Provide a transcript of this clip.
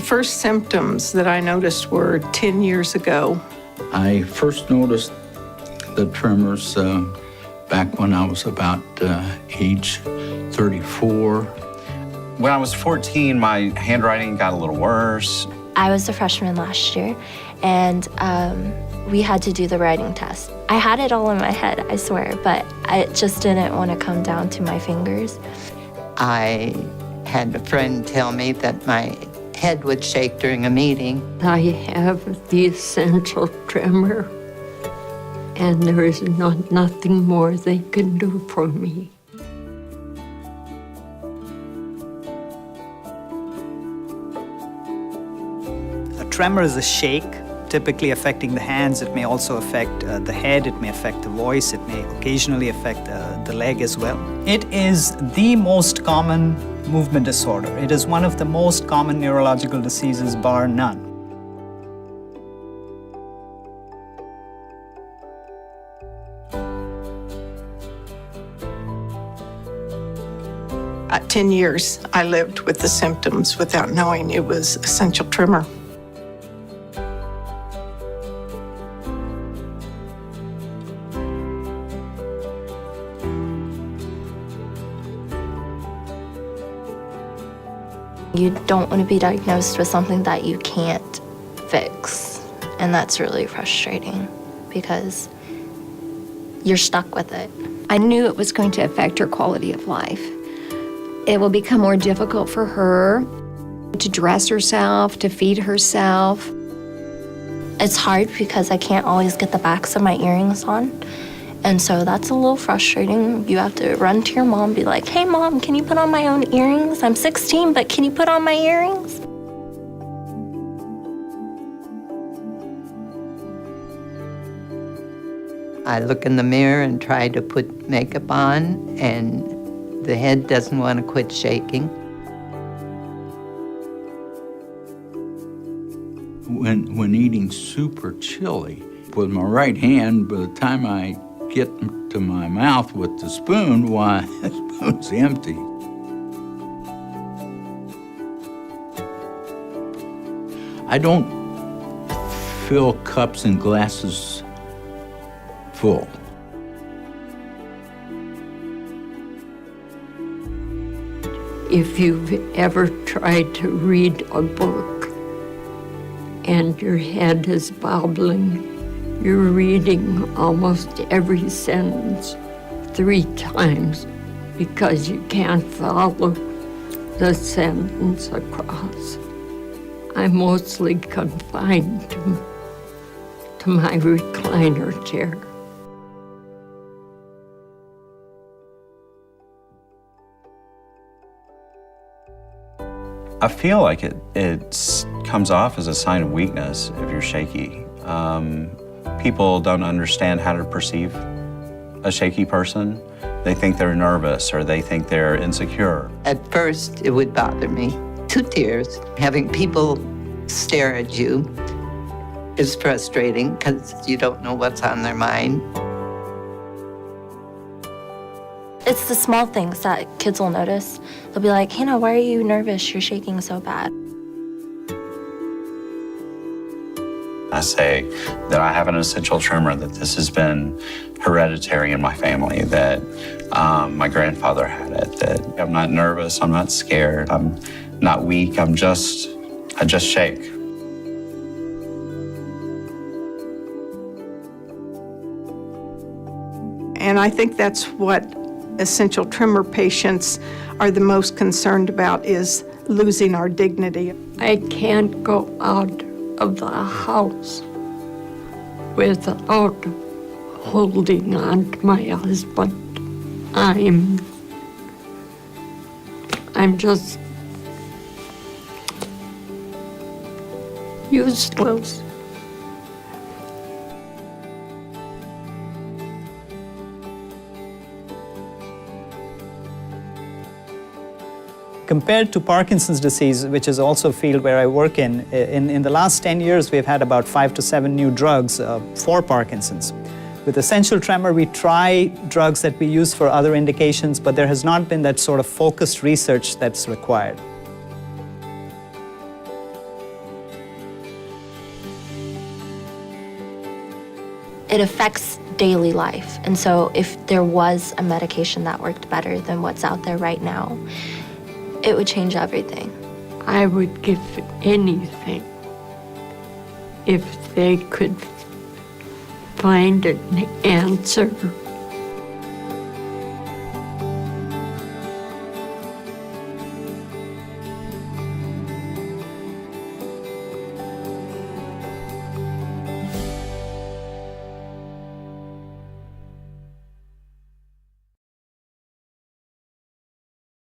first symptoms that I noticed were 10 years ago. I first noticed the tremors back when I was about age 34. When I was 14, my handwriting got a little worse. I was a freshman last year, and we had to do the writing test. I had it all in my head, I swear, but I just didn't want to come down to my fingers. I had a friend tell me that my head would shake during a meeting. I have the essential tremor, and there is nothing more they can do for me. A tremor is a shake, typically affecting the hands. It may also affect the head, it may affect the voice, it may occasionally affect the leg as well. It is the most common movement disorder. It is one of the most common neurological diseases, bar none. At 10 years, I lived with the symptoms without knowing it was essential tremor. You don't want to be diagnosed with something that you can't fix, and that's really frustrating because you're stuck with it. I knew it was going to affect her quality of life. It will become more difficult for her to dress herself, to feed herself. It's hard because I can't always get the backs of my earrings on, and so that's a little frustrating. You have to run to your mom and be like, "Hey Mom, can you put on my own earrings? I'm 16, but can you put on my earrings?" I look in the mirror and try to put makeup on, and the head doesn't want to quit shaking. When eating super chili, with my right hand, by the time I get to my mouth with the spoon, why, the spoon's empty. I don't fill cups and glasses full. If you've ever tried to read a book and your head is bobbling, you're reading almost every sentence 3 times because you can't follow the sentence across. I'm mostly confined to my recliner chair. I feel like it comes off as a sign of weakness if you're shaky. People don't understand how to perceive a shaky person. They think they're nervous or they think they're insecure. At first, it would bother me. 2 tears. Having people stare at you is frustrating because you don't know what's on their mind. It's the small things that kids will notice. They'll be like, "Hannah, why are you nervous? You're shaking so bad." I say that I have an essential tremor, that this has been hereditary in my family, that my grandfather had it, that I'm not nervous, I'm not scared, I'm not weak, I just shake. And I think that's what essential tremor patients are the most concerned about, is losing our dignity. I can't go out of the house without holding on to my husband. I'm just useless. Compared to Parkinson's disease, which is also a field where I work in the last 10 years, we've had about 5 to 7 new drugs for Parkinson's. With essential tremor, we try drugs that we use for other indications, but there has not been that sort of focused research that's required. it affects daily life. And so if there was a medication that worked better than what's out there right now, it would change everything. I would give anything if they could find an answer